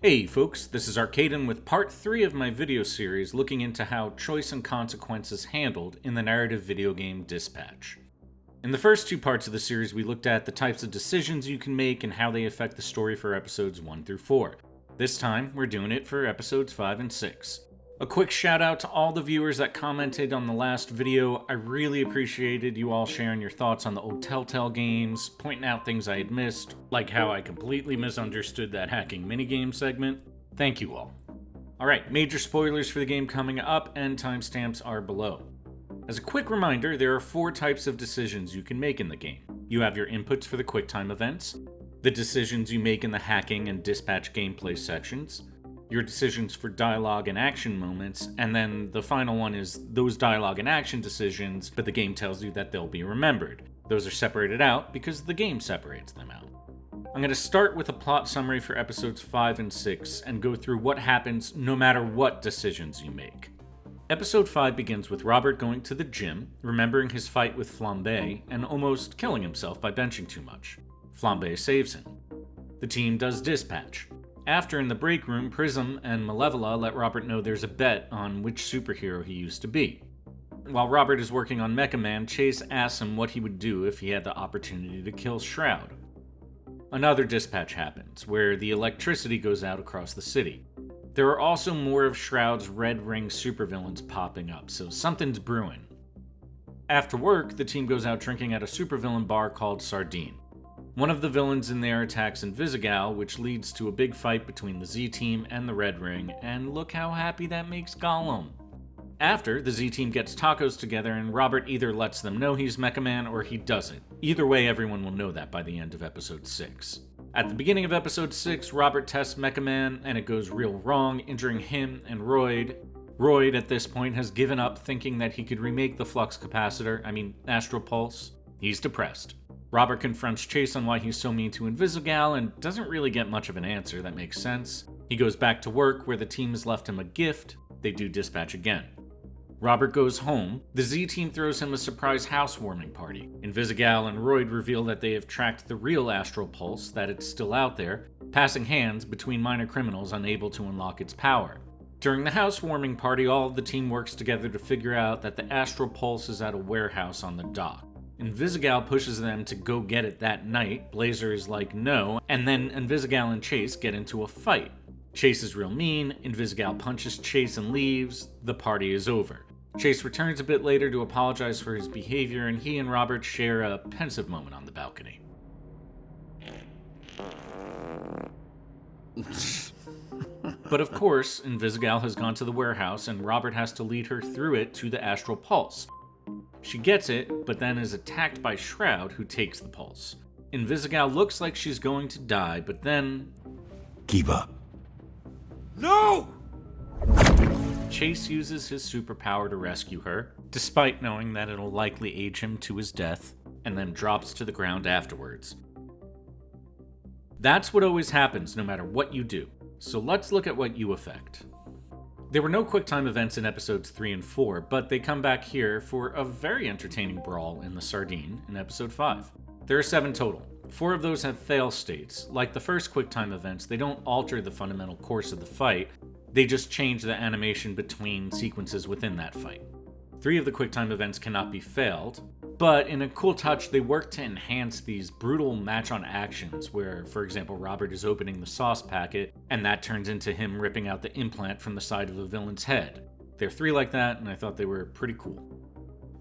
Hey folks, this is Arcaden with part 3 of my video series looking into how choice and consequence is handled in the narrative video game Dispatch. In the first 2 parts of the series, we looked at the types of decisions you can make and how they affect the story for episodes 1 through 4. This time, we're doing it for episodes 5 and 6. A quick shout out to all the viewers that commented on the last video. I really appreciated you all sharing your thoughts on the old Telltale games, pointing out things I had missed, like how I completely misunderstood that hacking minigame segment. Thank you all. Alright, major spoilers for the game coming up, and timestamps are below. As a quick reminder, there are 4 types of decisions you can make in the game. You have your inputs for the QuickTime events, the decisions you make in the hacking and dispatch gameplay sections, your decisions for dialogue and action moments, and then the final one is those dialogue and action decisions, but the game tells you that they'll be remembered. Those are separated out because the game separates them out. I'm going to start with a plot summary for episodes 5 and 6 and go through what happens no matter what decisions you make. Episode 5 begins with Robert going to the gym, remembering his fight with Flambe, and almost killing himself by benching too much. Flambe saves him. The team does dispatch. After, in the break room, Prism and Malevola let Robert know there's a bet on which superhero he used to be. While Robert is working on Mecha Man, Chase asks him what he would do if he had the opportunity to kill Shroud. Another dispatch happens, where the electricity goes out across the city. There are also more of Shroud's Red Ring supervillains popping up, so something's brewing. After work, the team goes out drinking at a supervillain bar called Sardine. One of the villains in there attacks Invisigal, which leads to a big fight between the Z-Team and the Red Ring, and look how happy that makes Gollum. After, the Z-Team gets tacos together and Robert either lets them know he's Mecha Man or he doesn't. Either way, everyone will know that by the end of episode 6. At the beginning of episode 6, Robert tests Mecha Man and it goes real wrong, injuring him and Royd. Royd, at this point, has given up thinking that he could remake the flux capacitor, Astral Pulse. He's depressed. Robert confronts Chase on why he's so mean to Invisigal and doesn't really get much of an answer that makes sense. He goes back to work where the team has left him a gift. They do dispatch again. Robert goes home. The Z-Team throws him a surprise housewarming party. Invisigal and Royd reveal that they have tracked the real Astral Pulse, that it's still out there, passing hands between minor criminals unable to unlock its power. During the housewarming party, all of the team works together to figure out that the Astral Pulse is at a warehouse on the dock. Invisigal pushes them to go get it that night. Blazer is like, no, and then Invisigal and Chase get into a fight. Chase is real mean, Invisigal punches Chase and leaves, the party is over. Chase returns a bit later to apologize for his behavior, and he and Robert share a pensive moment on the balcony. But of course, Invisigal has gone to the warehouse, and Robert has to lead her through it to the Astral Pulse. She gets it, but then is attacked by Shroud, who takes the pulse. Invisigal looks like she's going to die, but then... Keep up. No! Chase uses his superpower to rescue her, despite knowing that it'll likely age him to his death, and then drops to the ground afterwards. That's what always happens no matter what you do, so let's look at what you affect. There were no QuickTime events in episodes 3 and 4, but they come back here for a very entertaining brawl in the Sardine in episode 5. There are 7 total. 4 of those have fail states. Like the first QuickTime events, they don't alter the fundamental course of the fight, they just change the animation between sequences within that fight. 3 of the QuickTime events cannot be failed, but in a cool touch, they work to enhance these brutal match-on actions where, for example, Robert is opening the sauce packet, and that turns into him ripping out the implant from the side of a villain's head. There are 3 like that, and I thought they were pretty cool.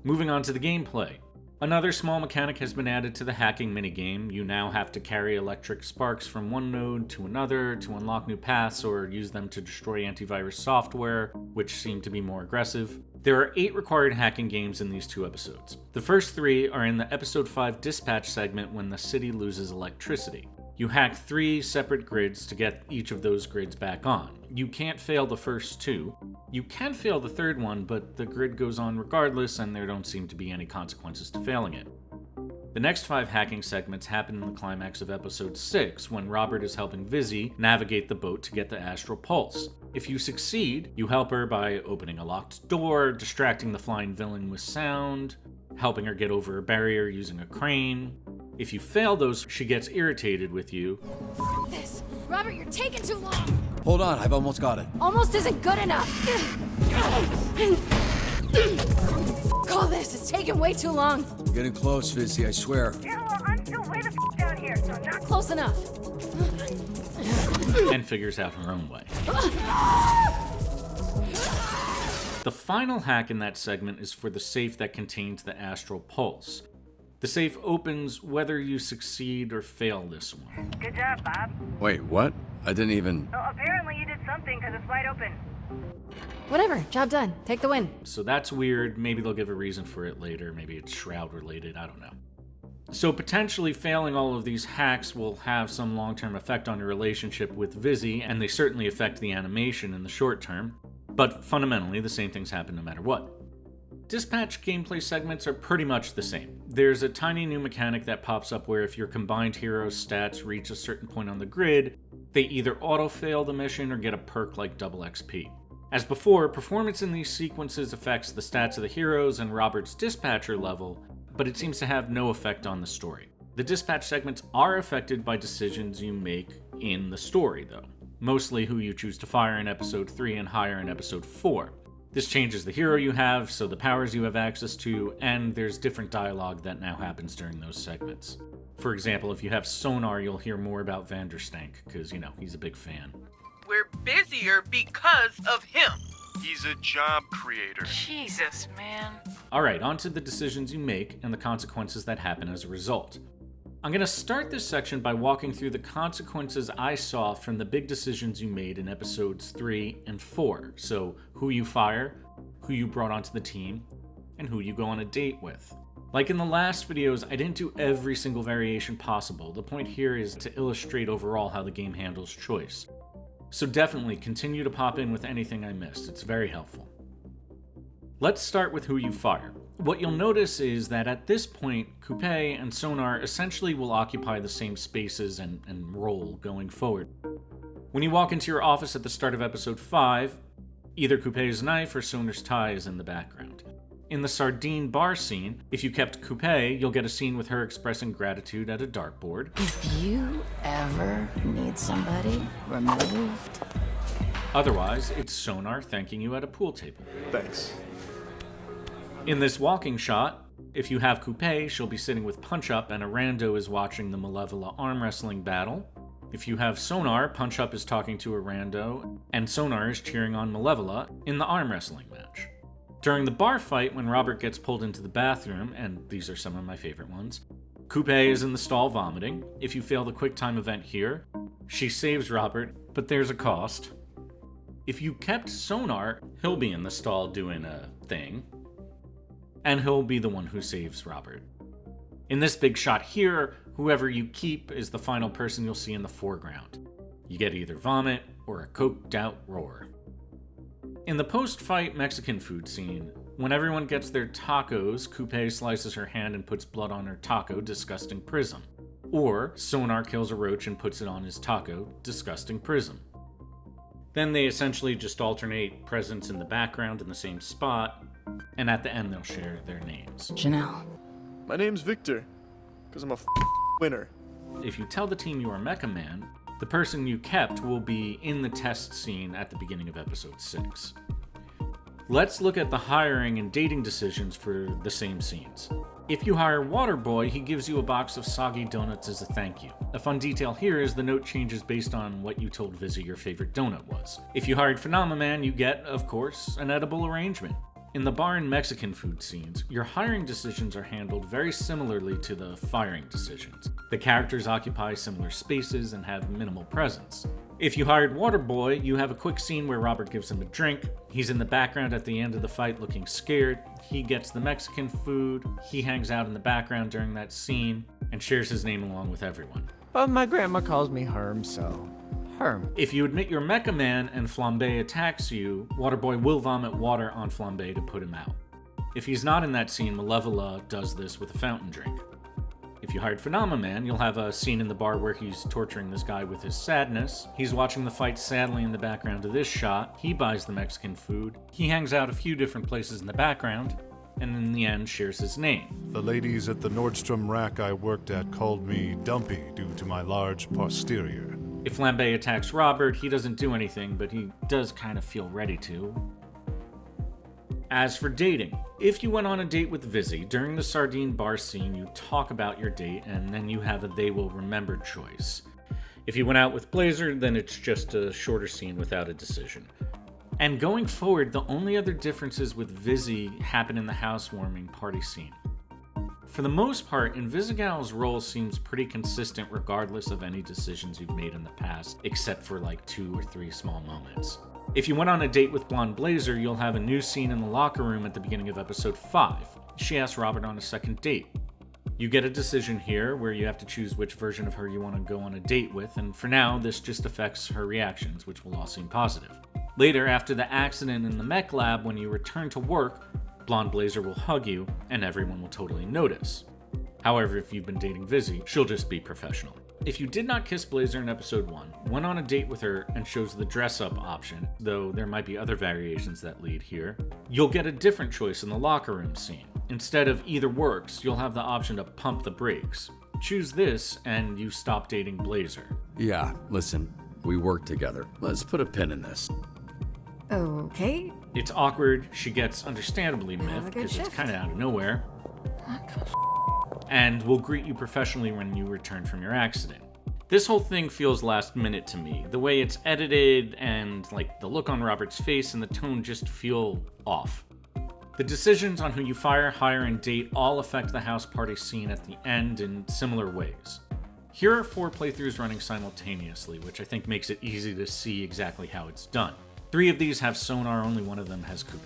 Moving on to the gameplay. Another small mechanic has been added to the hacking minigame. You now have to carry electric sparks from one node to another to unlock new paths or use them to destroy antivirus software, which seem to be more aggressive. There are 8 required hacking games in these 2 episodes. The first 3 are in the episode 5 dispatch segment when the city loses electricity. You hack 3 separate grids to get each of those grids back on. You can't fail the first 2. You can fail the third one, but the grid goes on regardless and there don't seem to be any consequences to failing it. The next 5 hacking segments happen in the climax of episode 6 when Robert is helping Vizzy navigate the boat to get the Astral Pulse. If you succeed, you help her by opening a locked door, distracting the flying villain with sound, helping her get over a barrier using a crane. If you fail those, she gets irritated with you. This! Robert, you're taking too long! Hold on, I've almost got it. Almost isn't good enough. Call this. It's taking way too long. We're getting close, Fizzy, I swear. Yeah, well, I'm still way the down here, so not Close enough. And figures out her own way. The final hack in that segment is for the safe that contains the astral pulse. The safe opens whether you succeed or fail this one. Good job, Bob. Wait, what? I didn't even... Well, apparently you did something because it's wide open. Whatever. Job done. Take the win. So that's weird. Maybe they'll give a reason for it later. Maybe it's Shroud related. I don't know. So potentially failing all of these hacks will have some long-term effect on your relationship with Vizzy, and they certainly affect the animation in the short term. But fundamentally, the same things happen no matter what. Dispatch gameplay segments are pretty much the same. There's a tiny new mechanic that pops up where if your combined hero's stats reach a certain point on the grid, they either auto-fail the mission or get a perk like double XP. As before, performance in these sequences affects the stats of the heroes and Robert's dispatcher level, but it seems to have no effect on the story. The dispatch segments are affected by decisions you make in the story, though. Mostly who you choose to fire in episode 3 and hire in episode 4. This changes the hero you have, so the powers you have access to, and there's different dialogue that now happens during those segments. For example, if you have Sonar, you'll hear more about Vanderstank, because, he's a big fan. We're busier because of him. He's a job creator. Jesus, man. Alright, on to the decisions you make and the consequences that happen as a result. I'm going to start this section by walking through the consequences I saw from the big decisions you made in episodes 3 and 4. So, who you fire, who you brought onto the team, and who you go on a date with. Like in the last videos, I didn't do every single variation possible. The point here is to illustrate overall how the game handles choice. So definitely continue to pop in with anything I missed. It's very helpful. Let's start with who you fire. What you'll notice is that at this point, Coupe and Sonar essentially will occupy the same spaces and role going forward. When you walk into your office at the start of episode 5, either Coupe's knife or Sonar's tie is in the background. In the sardine bar scene, if you kept Coupe, you'll get a scene with her expressing gratitude at a dartboard. If you ever need somebody removed... Otherwise, it's Sonar thanking you at a pool table. Thanks. In this walking shot, if you have Coupe, she'll be sitting with Punch Up and a rando is watching the Malevola arm wrestling battle. If you have Sonar, Punch Up is talking to a rando, and Sonar is cheering on Malevola in the arm wrestling match. During the bar fight, when Robert gets pulled into the bathroom, and these are some of my favorite ones, Coupe is in the stall vomiting. If you fail the QuickTime event here, she saves Robert, but there's a cost. If you kept Sonar, he'll be in the stall doing a thing, and he'll be the one who saves Robert. In this big shot here, whoever you keep is the final person you'll see in the foreground. You get either vomit or a coked out roar. In the post-fight Mexican food scene, when everyone gets their tacos, Coupe slices her hand and puts blood on her taco, disgusting prism. Or Sonar kills a roach and puts it on his taco, disgusting prism. Then they essentially just alternate presence in the background in the same spot, and at the end they'll share their names. Janelle. My name's Victor, because I'm a winner. If you tell the team you are Mecha Man, the person you kept will be in the test scene at the beginning of episode 6. Let's look at the hiring and dating decisions for the same scenes. If you hire Waterboy, he gives you a box of soggy donuts as a thank you. A fun detail here is the note changes based on what you told Vizzy your favorite donut was. If you hired Phenomenon, you get, of course, an edible arrangement. In the bar and Mexican food scenes, your hiring decisions are handled very similarly to the firing decisions. The characters occupy similar spaces and have minimal presence. If you hired Waterboy, you have a quick scene where Robert gives him a drink. He's in the background at the end of the fight looking scared. He gets the Mexican food. He hangs out in the background during that scene and shares his name along with everyone. But my grandma calls me Herm, so Herm. If you admit you're Mecha Man and Flambe attacks you, Waterboy will vomit water on Flambe to put him out. If he's not in that scene, Malevola does this with a fountain drink. If you hired Phenomenon, you'll have a scene in the bar where he's torturing this guy with his sadness. He's watching the fight sadly in the background of this shot. He buys the Mexican food. He hangs out a few different places in the background, and in the end shares his name. The ladies at the Nordstrom rack I worked at called me Dumpy due to my large posterior. If Flambe attacks Robert, he doesn't do anything, but he does kind of feel ready to. As for dating, if you went on a date with Vizzy, during the sardine bar scene you talk about your date and then you have a they will remember choice. If you went out with Blazer, then it's just a shorter scene without a decision. And going forward, the only other differences with Vizzy happen in the housewarming party scene. For the most part, Invisigal's role seems pretty consistent regardless of any decisions you've made in the past, except for like 2 or 3 small moments. If you went on a date with Blonde Blazer, you'll have a new scene in the locker room at the beginning of episode 5. She asks Robert on a second date. You get a decision here where you have to choose which version of her you want to go on a date with, and for now, this just affects her reactions, which will all seem positive. Later, after the accident in the mech lab, when you return to work, Blonde Blazer will hug you, and everyone will totally notice. However, if you've been dating Vizzy, she'll just be professional. If you did not kiss Blazer in episode 1, went on a date with her, and chose the dress-up option, though there might be other variations that lead here, you'll get a different choice in the locker room scene. Instead of either works, you'll have the option to pump the brakes. Choose this, and you stop dating Blazer. Yeah, listen, we work together. Let's put a pin in this. Okay. It's awkward, she gets understandably Have a miffed, good because it's shift. kind of out of nowhere, and will greet you professionally when you return from your accident. This whole thing feels last minute to me. The way it's edited and like the look on Robert's face and the tone just feel off. The decisions on who you fire, hire, and date all affect the house party scene at the end in similar ways. Here are 4 playthroughs running simultaneously, which I think makes it easy to see exactly how it's done. 3 of these have sonar, only one of them has coupe.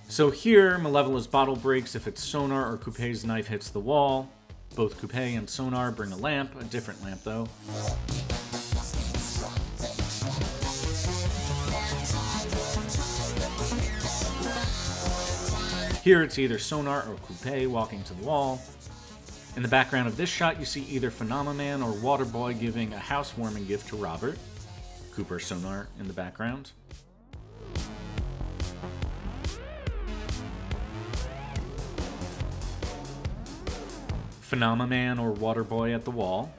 So here, Malevola's bottle breaks if its sonar or coupe's knife hits the wall. Both coupe and sonar bring a lamp, a different lamp though. Here it's either sonar or coupe walking to the wall. In the background of this shot, you see either Phenomenon or Waterboy giving a housewarming gift to Robert. Cooper sonar in the background. Phenomenon or Waterboy at the wall.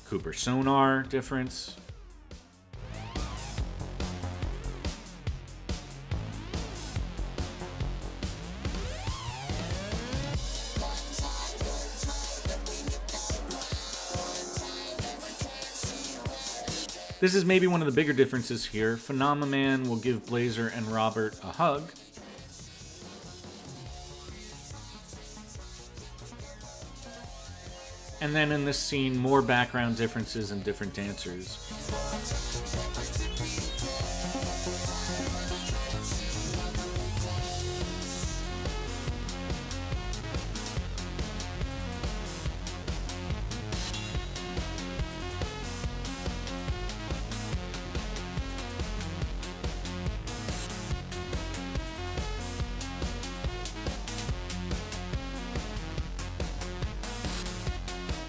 Cooper sonar difference. This is maybe one of the bigger differences here. Phenomenon will give Blazer and Robert a hug. And then in this scene, more background differences and different dancers.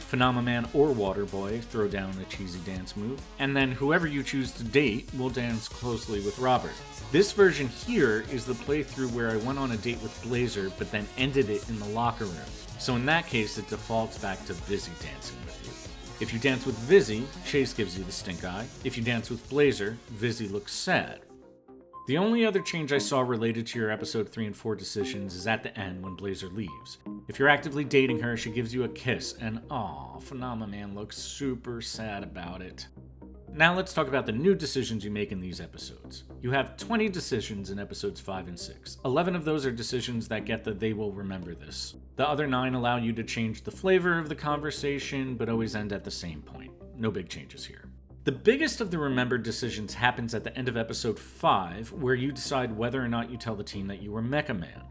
Phenomenon or Waterboy throw down a cheesy dance move, and then whoever you choose to date will dance closely with Robert. This version here is the playthrough where I went on a date with Blazer but then ended it in the locker room. So in that case, it defaults back to Vizzy dancing with you. If you dance with Vizzy, Chase gives you the stink eye. If you dance with Blazer, Vizzy looks sad. The only other change I saw related to your episode 3 and 4 decisions is at the end when Blazer leaves. If you're actively dating her, she gives you a kiss, and aw, Phenomenon looks super sad about it. Now let's talk about the new decisions you make in these episodes. You have 20 decisions in episodes 5 and 6. 11 of those are decisions that get the they will remember this. The other 9 allow you to change the flavor of the conversation, but always end at the same point. No big changes here. The biggest of the remembered decisions happens at the end of episode 5, where you decide whether or not you tell the team that you were Mecha Man.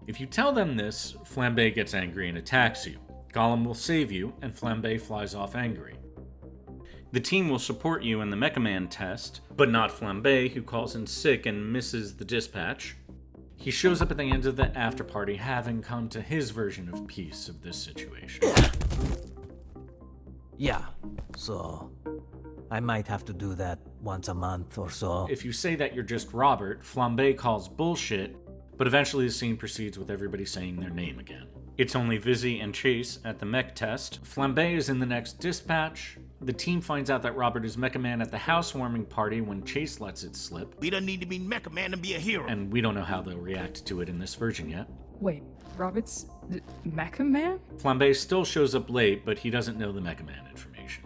If you tell them this, Flambe gets angry and attacks you. Gollum will save you, and Flambe flies off angry. The team will support you in the Mecha Man test, but not Flambe, who calls in sick and misses the dispatch. He shows up at the end of the after party, having come to his version of peace of this situation. Yeah, so I might have to do that once a month or so. If you say that you're just Robert, Flambe calls bullshit, but eventually the scene proceeds with everybody saying their name again. It's only Vizzy and Chase at the mech test. Flambe is in the next dispatch. The team finds out that Robert is Mecha Man at the housewarming party when Chase lets it slip. We don't need to be Mecha Man to be a hero. And we don't know how they'll react to it in this version yet. Wait, Robert's Mecha Man? Flambe still shows up late, but he doesn't know the Mecha Man information.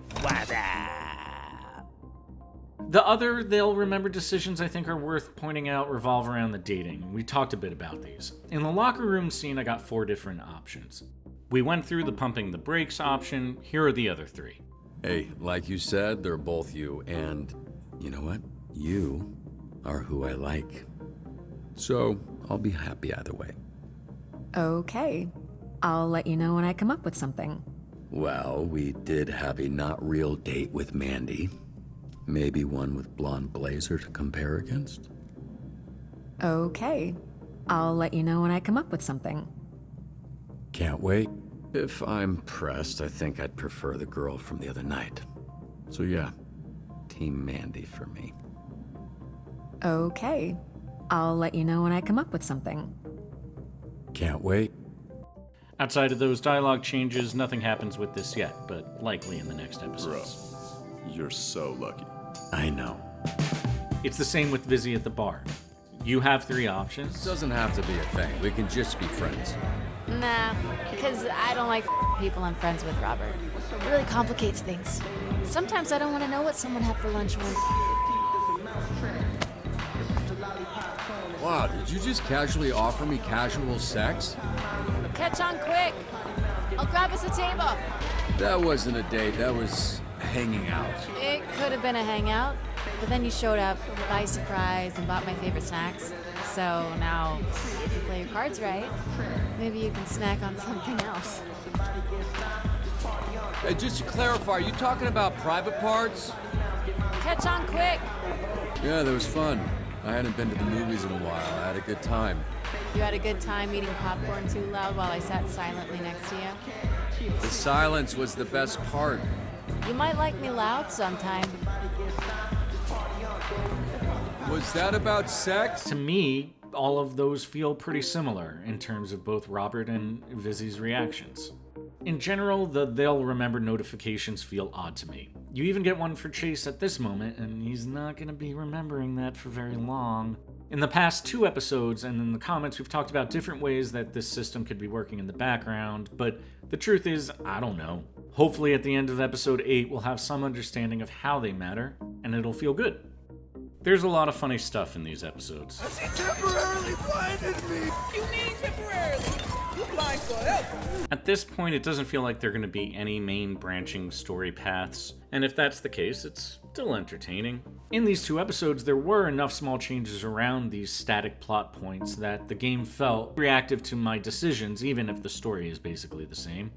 The other they'll remember decisions I think are worth pointing out revolve around the dating. We talked a bit about these. In the locker room scene, I got 4 different options. We went through the pumping the brakes option. Here are the other 3. Hey, like you said, they're both you, and you know what? You are who I like. So, I'll be happy either way. Okay. I'll let you know when I come up with something. Well, we did have a not real date with Mandy. Maybe one with blonde blazer to compare against? Okay. I'll let you know when I come up with something. Can't wait. If I'm pressed, I think I'd prefer the girl from the other night. So yeah, Team Mandy for me. Okay. I'll let you know when I come up with something. Can't wait. Outside of those dialogue changes, nothing happens with this yet, but likely in the next episodes. Bro, you're so lucky. I know. It's the same with Vizzy at the bar. You have 3 options. This doesn't have to be a thing. We can just be friends. Nah, because I don't like people I'm friends with, Robert. It really complicates things. Sometimes I don't want to know what someone had for lunch once. Wow, did you just casually offer me casual sex? Catch on quick. I'll grab us a table. That wasn't a date, that was hanging out. It could have been a hangout, but then you showed up by surprise and bought my favorite snacks. So now, if you play your cards right, maybe you can snack on something else. Hey, just to clarify, are you talking about private parts? Catch on quick. Yeah, that was fun. I hadn't been to the movies in a while. I had a good time. You had a good time eating popcorn too loud while I sat silently next to you? The silence was the best part. You might like me loud sometime. Was that about sex? To me, all of those feel pretty similar in terms of both Robert and Vizzy's reactions. In general, the they'll remember notifications feel odd to me. You even get one for Chase at this moment, and he's not going to be remembering that for very long. In the past 2 episodes and in the comments, we've talked about different ways that this system could be working in the background, but the truth is, I don't know. Hopefully at the end of episode 8, we'll have some understanding of how they matter, and it'll feel good. There's a lot of funny stuff in these episodes. She temporarily blinded me. You mean temporarily? You blind forever. At this point, it doesn't feel like there are going to be any main branching story paths, and if that's the case, it's still entertaining. In these 2 episodes, there were enough small changes around these static plot points that the game felt reactive to my decisions, even if the story is basically the same.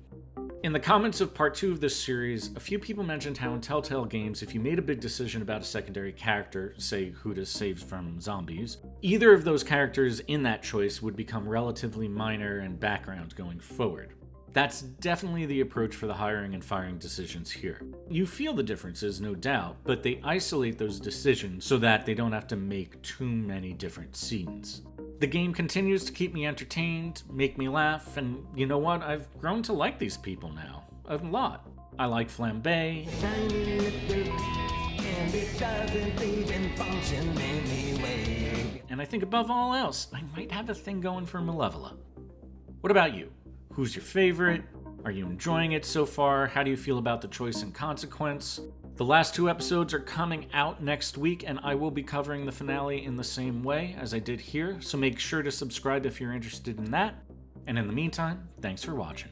In the comments of part 2 of this series, a few people mentioned how in Telltale games, if you made a big decision about a secondary character, say who to save from zombies, either of those characters in that choice would become relatively minor and background going forward. That's definitely the approach for the hiring and firing decisions here. You feel the differences, no doubt, but they isolate those decisions so that they don't have to make too many different scenes. The game continues to keep me entertained, make me laugh, and you know what? I've grown to like these people now. A lot. I like Flambe. And I think above all else, I might have a thing going for Malevola. What about you? Who's your favorite? Are you enjoying it so far? How do you feel about the choice and consequence? The last 2 episodes are coming out next week, and I will be covering the finale in the same way as I did here, so make sure to subscribe if you're interested in that. And in the meantime, thanks for watching.